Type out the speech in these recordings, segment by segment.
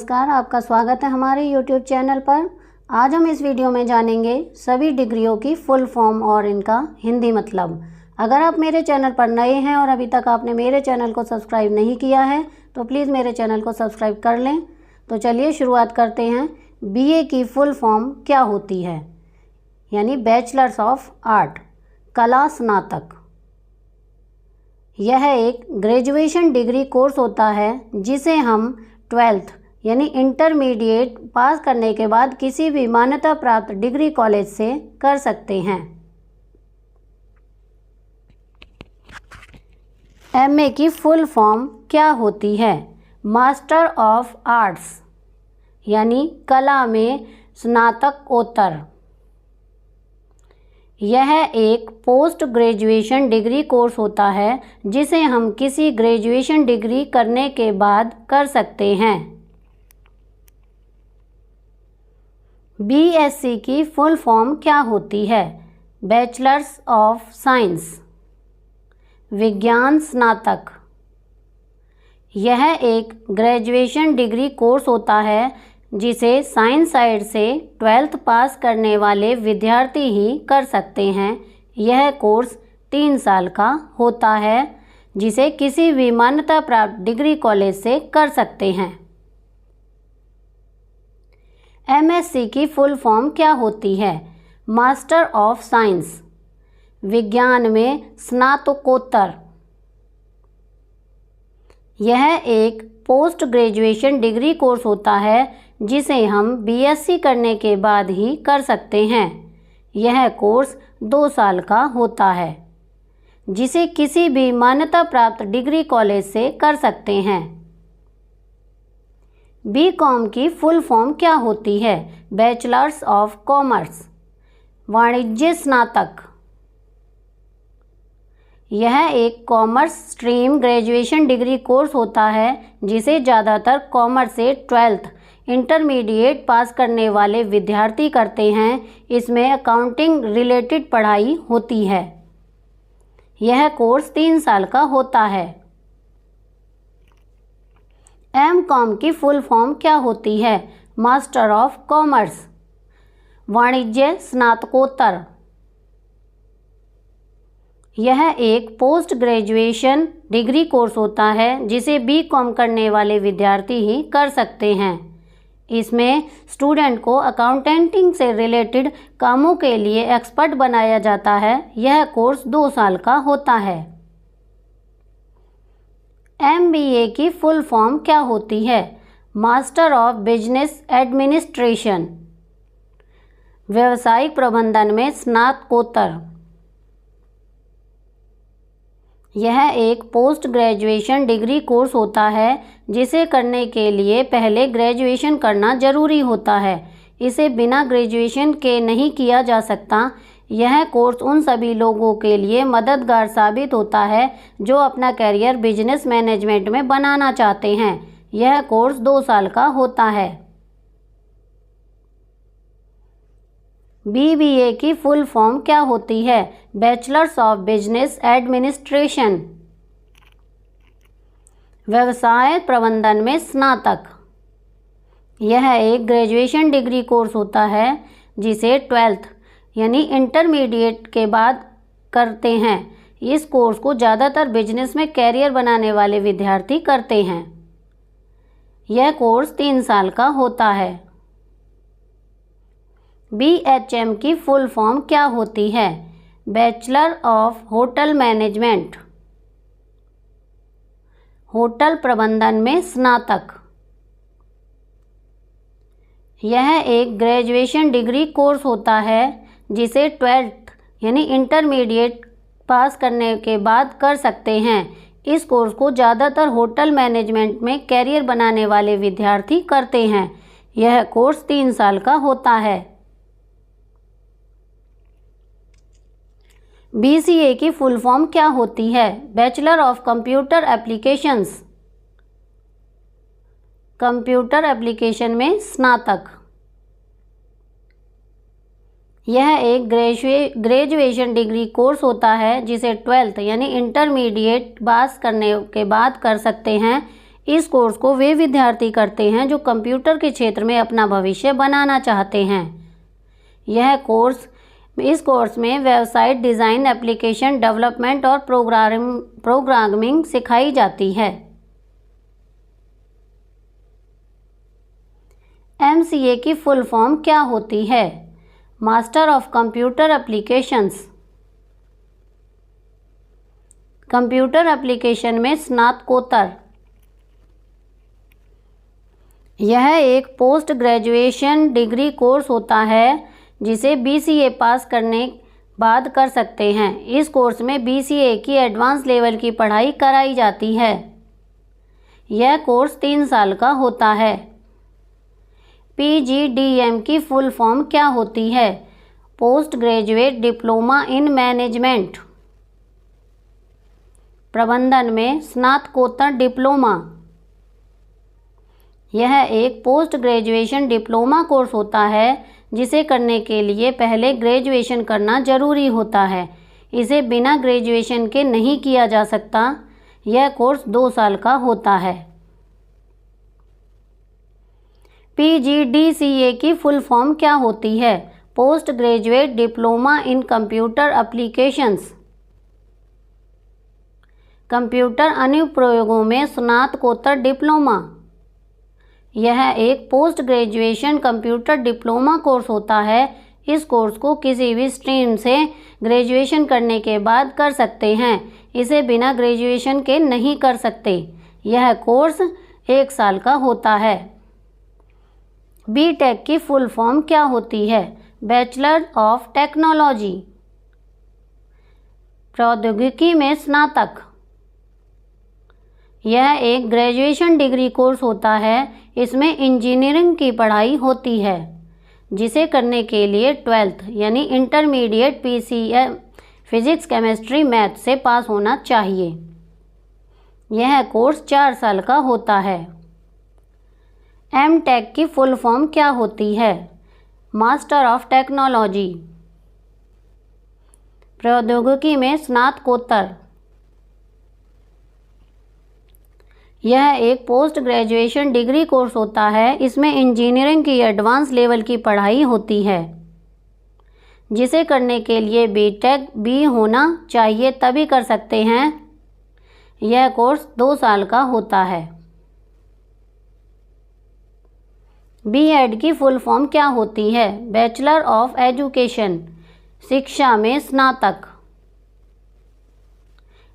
नमस्कार, आपका स्वागत है हमारे YouTube चैनल पर। आज हम इस वीडियो में जानेंगे सभी डिग्रियों की फुल फॉर्म और इनका हिंदी मतलब। अगर आप मेरे चैनल पर नए हैं और अभी तक आपने मेरे चैनल को सब्सक्राइब नहीं किया है तो प्लीज़ मेरे चैनल को सब्सक्राइब कर लें। तो चलिए शुरुआत करते हैं। BA की फुल फॉर्म क्या होती है, यानी बैचलर्स ऑफ आर्ट, कला स्नातक। यह एक ग्रेजुएशन डिग्री कोर्स होता है जिसे हम 12th यानी इंटरमीडिएट पास करने के बाद किसी भी मान्यता प्राप्त डिग्री कॉलेज से कर सकते हैं। MA की फुल फॉर्म क्या होती है, मास्टर ऑफ आर्ट्स, यानी कला में स्नातकोत्तर। यह एक पोस्ट ग्रेजुएशन डिग्री कोर्स होता है जिसे हम किसी ग्रेजुएशन डिग्री करने के बाद कर सकते हैं। BSc की फुल फॉर्म क्या होती है, बैचलर्स ऑफ साइंस, विज्ञान स्नातक। यह एक ग्रेजुएशन डिग्री कोर्स होता है जिसे साइंस साइड से 12th पास करने वाले विद्यार्थी ही कर सकते हैं। यह कोर्स 3 साल का होता है जिसे किसी भी मान्यता प्राप्त डिग्री कॉलेज से कर सकते हैं। MSc की फुल फॉर्म क्या होती है, मास्टर ऑफ साइंस, विज्ञान में स्नातकोत्तर। यह एक पोस्ट ग्रेजुएशन डिग्री कोर्स होता है जिसे हम BSc करने के बाद ही कर सकते हैं। यह कोर्स 2 साल का होता है जिसे किसी भी मान्यता प्राप्त डिग्री कॉलेज से कर सकते हैं। BCom की फुल फॉर्म क्या होती है, बैचलर्स ऑफ कॉमर्स, वाणिज्य स्नातक। यह एक commerce stream graduation degree course होता है जिसे ज़्यादातर कॉमर्स से 12th इंटरमीडिएट पास करने वाले विद्यार्थी करते हैं। इसमें अकाउंटिंग रिलेटेड पढ़ाई होती है। यह कोर्स 3 साल का होता है। MCom की फुल फॉर्म क्या होती है, मास्टर ऑफ कॉमर्स, वाणिज्य स्नातकोत्तर। यह एक पोस्ट ग्रेजुएशन डिग्री कोर्स होता है जिसे BCom करने वाले विद्यार्थी ही कर सकते हैं। इसमें स्टूडेंट को अकाउंटेंटिंग से रिलेटेड कामों के लिए एक्सपर्ट बनाया जाता है। यह कोर्स 2 साल का होता है। MBA की फुल फॉर्म क्या होती है, मास्टर ऑफ बिजनेस एडमिनिस्ट्रेशन, व्यवसायिक प्रबंधन में स्नातकोत्तर। यह एक पोस्ट ग्रेजुएशन डिग्री कोर्स होता है जिसे करने के लिए पहले ग्रेजुएशन करना जरूरी होता है। इसे बिना ग्रेजुएशन के नहीं किया जा सकता। यह कोर्स उन सभी लोगों के लिए मददगार साबित होता है जो अपना करियर बिजनेस मैनेजमेंट में बनाना चाहते हैं। यह कोर्स 2 साल का होता है। BBA की फुल फॉर्म क्या होती है, बैचलर्स ऑफ बिजनेस एडमिनिस्ट्रेशन, व्यवसाय प्रबंधन में स्नातक। यह एक ग्रेजुएशन डिग्री कोर्स होता है जिसे 12th यानी इंटरमीडिएट के बाद करते हैं। इस कोर्स को ज़्यादातर बिजनेस में कैरियर बनाने वाले विद्यार्थी करते हैं। यह कोर्स 3 साल का होता है। BHM की फुल फॉर्म क्या होती है, bachelor of hotel management, hotel प्रबंधन में स्नातक। यह एक ग्रेजुएशन डिग्री कोर्स होता है जिसे 12th यानी इंटरमीडिएट पास करने के बाद कर सकते हैं। इस कोर्स को ज़्यादातर होटल मैनेजमेंट में कैरियर बनाने वाले विद्यार्थी करते हैं। यह कोर्स 3 साल का होता है। BCA की फुल फॉर्म क्या होती है, bachelor of computer applications, computer application में स्नातक। यह एक ग्रेजुएशन डिग्री कोर्स होता है जिसे 12th यानी इंटरमीडिएट पास करने के बाद कर सकते हैं। इस कोर्स को वे विद्यार्थी करते हैं जो कंप्यूटर के क्षेत्र में अपना भविष्य बनाना चाहते हैं। इस कोर्स में वेबसाइट डिज़ाइन, एप्लीकेशन डेवलपमेंट और प्रोग्रामिंग सिखाई जाती है। MCA की फुल फॉर्म क्या होती है? Master of computer applications. Computer application में स्नातकोत्तर। यह एक पोस्ट ग्रेजुएशन डिग्री कोर्स होता है जिसे BCA पास करने बाद कर सकते हैं। इस कोर्स में BCA की एडवांस लेवल की पढ़ाई कराई जाती है। यह कोर्स 3 साल का होता है। PGDM की फुल फॉर्म क्या होती है? Post graduate diploma in management. प्रबंधन में स्नातकोत्तर डिप्लोमा। यह एक पोस्ट ग्रेजुएशन डिप्लोमा कोर्स होता है जिसे करने के लिए पहले ग्रेजुएशन करना जरूरी होता है। इसे बिना ग्रेजुएशन के नहीं किया जा सकता। यह कोर्स 2 साल का होता है। PGDCA की फुल फॉर्म क्या होती है? Post graduate diploma in computer applications. Computer अनुप्रयोगों में स्नातकोत्तर डिप्लोमा। यह एक post graduation computer diploma course होता है। इस कोर्स को किसी भी स्ट्रीम से ग्रेजुएशन करने के बाद कर सकते हैं। इसे बिना ग्रेजुएशन के नहीं कर सकते। यह कोर्स 1 साल का होता है। BTech की फुल फॉर्म क्या होती है? Bachelor of technology. प्रौद्योगिकी में स्नातक। यह एक ग्रेजुएशन डिग्री कोर्स होता है। इसमें इंजीनियरिंग की पढ़ाई होती है जिसे करने के लिए 12th यानी intermediate PCM physics, chemistry, math से पास होना चाहिए। यह कोर्स 4 साल का होता है। MTech की फुल फॉर्म क्या होती है? Master of technology. प्रौद्योगिकी में स्नातकोत्तर। यह एक पोस्ट ग्रेजुएशन डिग्री कोर्स होता है। इसमें इंजीनियरिंग की एडवांस लेवल की पढ़ाई होती है जिसे करने के लिए BTech B होना चाहिए तभी कर सकते हैं। यह कोर्स 2 साल का होता है। B.Ed की फुल फॉर्म क्या होती है? Bachelor of education. शिक्षा में स्नातक।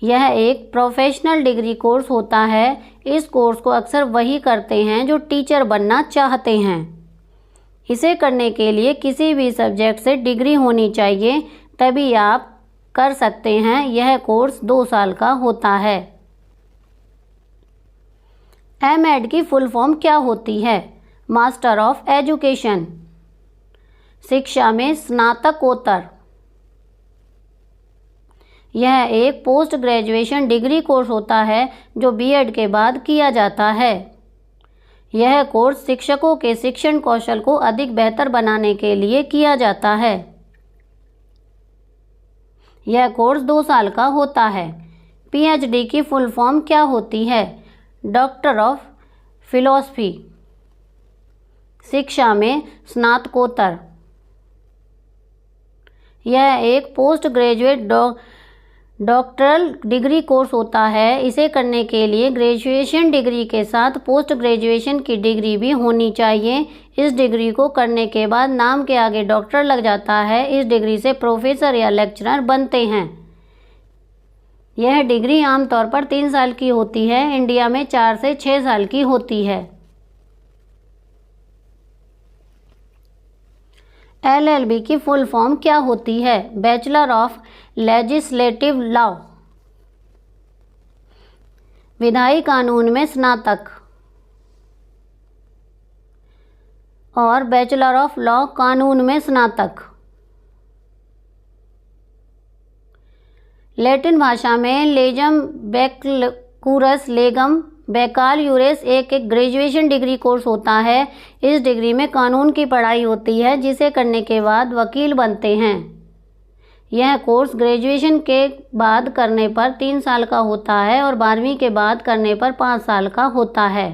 यह एक प्रोफेशनल डिग्री कोर्स होता है। इस कोर्स को अक्सर वही करते हैं जो टीचर बनना चाहते हैं। इसे करने के लिए किसी भी सब्जेक्ट से डिग्री होनी चाहिए तभी आप कर सकते हैं। यह कोर्स 2 साल का होता है। M.Ed की फुल फॉर्म क्या होती है? Master of education. शिक्षा में स्नातकोत्तर। यह एक पोस्ट ग्रेजुएशन डिग्री कोर्स होता है जो B.Ed के बाद किया जाता है। यह कोर्स शिक्षकों के शिक्षण कौशल को अधिक बेहतर बनाने के लिए किया जाता है। यह कोर्स 2 साल का होता है। PhD की फुल फॉर्म क्या होती है? Doctor of philosophy. शिक्षा में स्नातकोत्तर। यह एक post graduate doctoral degree course होता है। इसे करने के लिए ग्रेजुएशन डिग्री के साथ पोस्ट ग्रेजुएशन की डिग्री भी होनी चाहिए। इस डिग्री को करने के बाद नाम के आगे डॉक्टर लग जाता है। इस डिग्री से प्रोफेसर या लेक्चरर बनते हैं। यह डिग्री आमतौर पर 3 साल की होती है। इंडिया में 4 से 6 साल की होती है। LLB की फुल फॉर्म क्या होती है? Bachelor of legislative law. विधायी कानून में स्नातक और बैचलर ऑफ लॉ कानून में स्नातक। लैटिन भाषा में लेजम बैकलकुरस लेगम बैकालयूरेस एक ग्रेजुएशन डिग्री कोर्स होता है। इस डिग्री में कानून की पढ़ाई होती है जिसे करने के बाद वकील बनते हैं। यह कोर्स ग्रेजुएशन के बाद करने पर 3 साल का होता है और 12वीं के बाद करने पर 5 साल का होता है।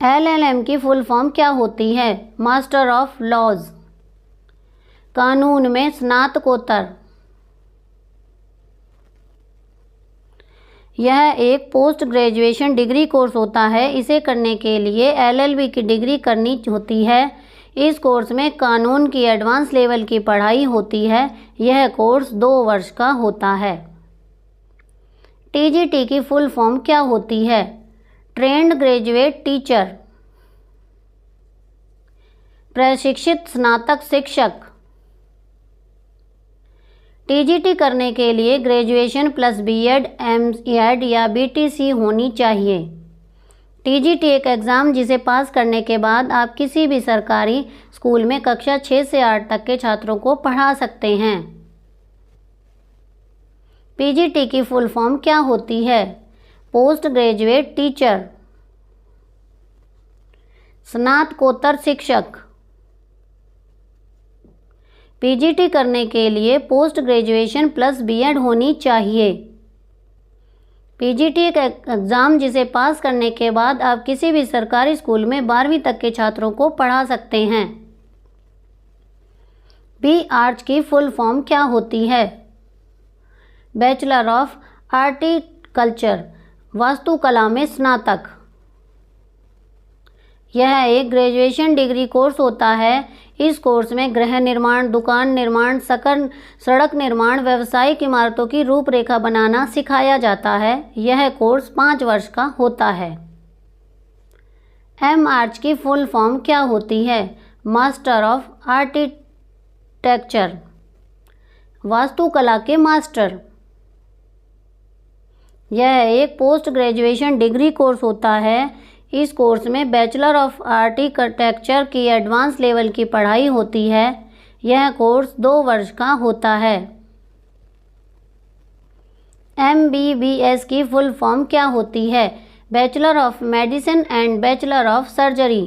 LLM की फुल फॉर्म क्या होती है? Master of laws. कानून में स्नातकोत्तर। यह एक पोस्ट ग्रेजुएशन डिग्री कोर्स होता है। इसे करने के लिए LLB की डिग्री करनी होती है। इस कोर्स में कानून की एडवांस लेवल की पढ़ाई होती है। यह कोर्स 2 वर्ष का होता है। TGT की फुल फॉर्म क्या होती है? Trained graduate teacher. प्रशिक्षित स्नातक शिक्षक। TGT करने के लिए ग्रेजुएशन प्लस BEd, MEd या BTC होनी चाहिए। TGT एक एग्ज़ाम जिसे पास करने के बाद आप किसी भी सरकारी स्कूल में कक्षा 6 से 8 तक के छात्रों को पढ़ा सकते हैं। PGT की फुल फॉर्म क्या होती है? Post graduate teacher. स्नातकोत्तर शिक्षक। PGT करने के लिए पोस्ट ग्रेजुएशन प्लस BEd होनी चाहिए। PGT एक एग्ज़ाम जिसे पास करने के बाद आप किसी भी सरकारी स्कूल में 12वीं तक के छात्रों को पढ़ा सकते हैं। BArch की फुल फॉर्म क्या होती है? Bachelor of architecture. वास्तुकला में स्नातक। यह एक ग्रेजुएशन डिग्री कोर्स होता है। इस कोर्स में गृह निर्माण, दुकान निर्माण, सड़क निर्माण, व्यावसायिक इमारतों की रूपरेखा बनाना सिखाया जाता है। यह कोर्स 5 वर्ष का होता है। MArch की फुल फॉर्म क्या होती है? Master of architecture. वास्तुकला के मास्टर। यह एक पोस्ट ग्रेजुएशन डिग्री कोर्स होता है। इस कोर्स में बैचलर ऑफ आर्किटेक्चर की एडवांस लेवल की पढ़ाई होती है। यह कोर्स 2 वर्ष का होता है। MBBS की फुल फॉर्म क्या होती है? Bachelor of medicine and bachelor of surgery.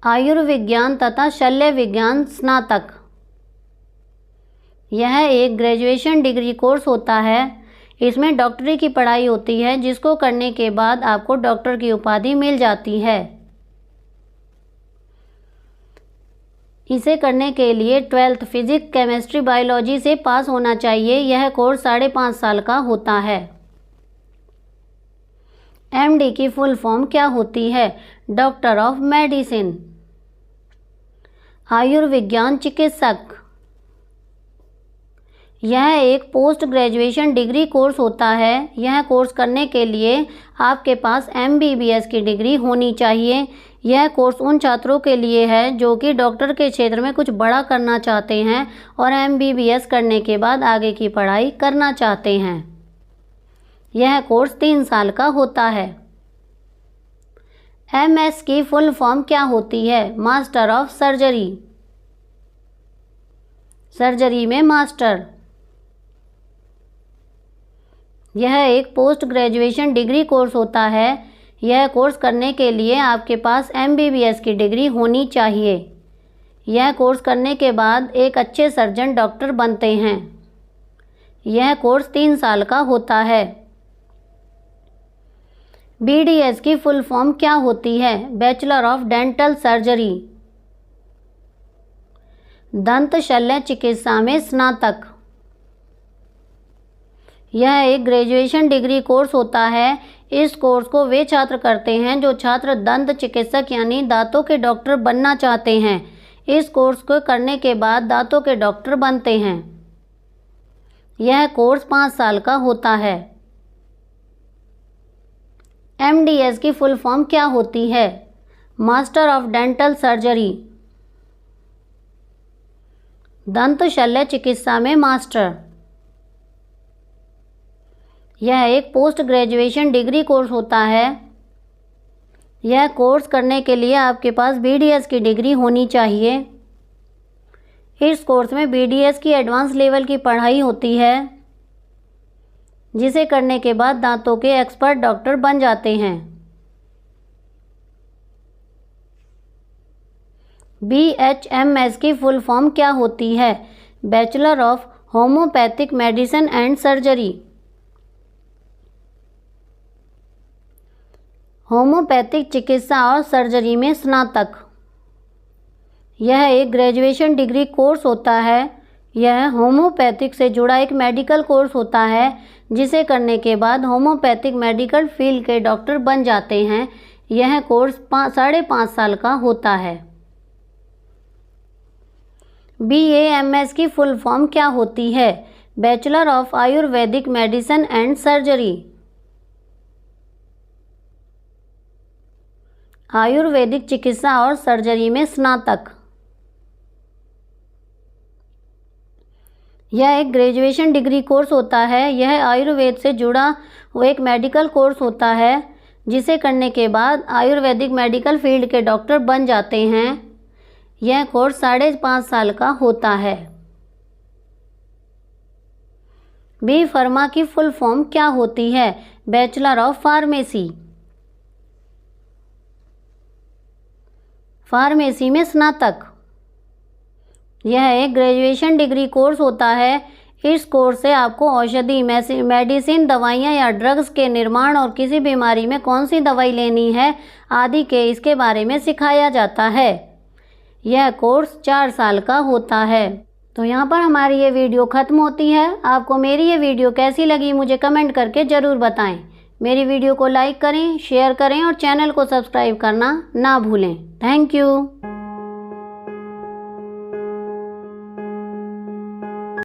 आयुर्विज्ञान तथा शल्य विज्ञान स्नातक। यह एक ग्रेजुएशन डिग्री कोर्स होता है। इसमें डॉक्टरी की पढ़ाई होती है, जिसको करने के बाद आपको डॉक्टर की उपाधि मिल जाती है। इसे करने के लिए 12th फिजिक्स, केमिस्ट्री, बायोलॉजी से पास होना चाहिए। यह कोर्स 5.5 साल का होता है। MD की फुल फॉर्म क्या होती है? Doctor of medicine. आयुर्विज्ञान चिकित्सक। यह एक पोस्ट ग्रेजुएशन डिग्री कोर्स होता है। यह कोर्स करने के लिए आपके पास MBBS की डिग्री होनी चाहिए। यह कोर्स उन छात्रों के लिए है जो कि डॉक्टर के क्षेत्र में कुछ बड़ा करना चाहते हैं और MBBS करने के बाद आगे की पढ़ाई करना चाहते हैं। यह कोर्स 3 साल का होता है। MS की फुल फॉर्म क्या होती है? Master of surgery. सर्जरी में मास्टर। यह एक पोस्ट ग्रेजुएशन डिग्री कोर्स होता है। यह कोर्स करने के लिए आपके पास MBBS की डिग्री होनी चाहिए। यह कोर्स करने के बाद एक अच्छे सर्जन डॉक्टर बनते हैं। यह कोर्स 3 साल का होता है। BDS की फुल फॉर्म क्या होती है? Bachelor of dental surgery. दंत शल्य चिकित्सा में स्नातक। यह एक ग्रेजुएशन डिग्री कोर्स होता है। इस कोर्स को वे छात्र करते हैं जो छात्र दंत चिकित्सक यानी दांतों के डॉक्टर बनना चाहते हैं। इस कोर्स को करने के बाद दांतों के डॉक्टर बनते हैं। यह कोर्स 5 साल का होता है। MDS की फुल फॉर्म क्या होती है? Master of dental surgery. दंत शल्य चिकित्सा में मास्टर। यह एक पोस्ट ग्रेजुएशन डिग्री कोर्स होता है। यह कोर्स करने के लिए आपके पास BDS की डिग्री होनी चाहिए। इस कोर्स में BDS की एडवांस लेवल की पढ़ाई होती है, जिसे करने के बाद दांतों के एक्सपर्ट डॉक्टर बन जाते हैं। BHMS की फुल फॉर्म क्या होती है? Bachelor of homeopathic medicine and surgery. Homeopathic चिकित्सा और सर्जरी में स्नातक। यह एक ग्रेजुएशन डिग्री कोर्स होता है। यह होम्योपैथिक से जुड़ा एक मेडिकल कोर्स होता है जिसे करने के बाद होम्योपैथिक मेडिकल फील्ड के डॉक्टर बन जाते हैं। यह कोर्स 5.5 साल का होता है। BAMS की फुल फॉर्म क्या होती है? Bachelor of Ayurvedic medicine and surgery. Ayurvedic चिकित्सा और सर्जरी में स्नातक। यह एक ग्रेजुएशन डिग्री कोर्स होता है। यह आयुर्वेद से जुड़ा वो एक मेडिकल कोर्स होता है जिसे करने के बाद आयुर्वेदिक मेडिकल फील्ड के डॉक्टर बन जाते हैं। यह कोर्स 5.5 साल का होता है। बी फार्मा की फुल फॉर्म क्या होती है? Bachelor of pharmacy. फार्मेसी में स्नातक। यह एक ग्रेजुएशन डिग्री कोर्स होता है। इस कोर्स से आपको औषधि, मेडिसिन, दवाइयाँ या ड्रग्स के निर्माण और किसी बीमारी में कौन सी दवाई लेनी है आदि के इसके बारे में सिखाया जाता है। यह कोर्स 4 साल का होता है। तो यहाँ पर हमारी ये वीडियो ख़त्म होती है। आपको मेरी ये वीडियो कैसी लगी मुझे कमेंट करके ज़रूर बताएं। मेरी वीडियो को लाइक करें, शेयर करें और चैनल को सब्सक्राइब करना ना भूलें। Thank you.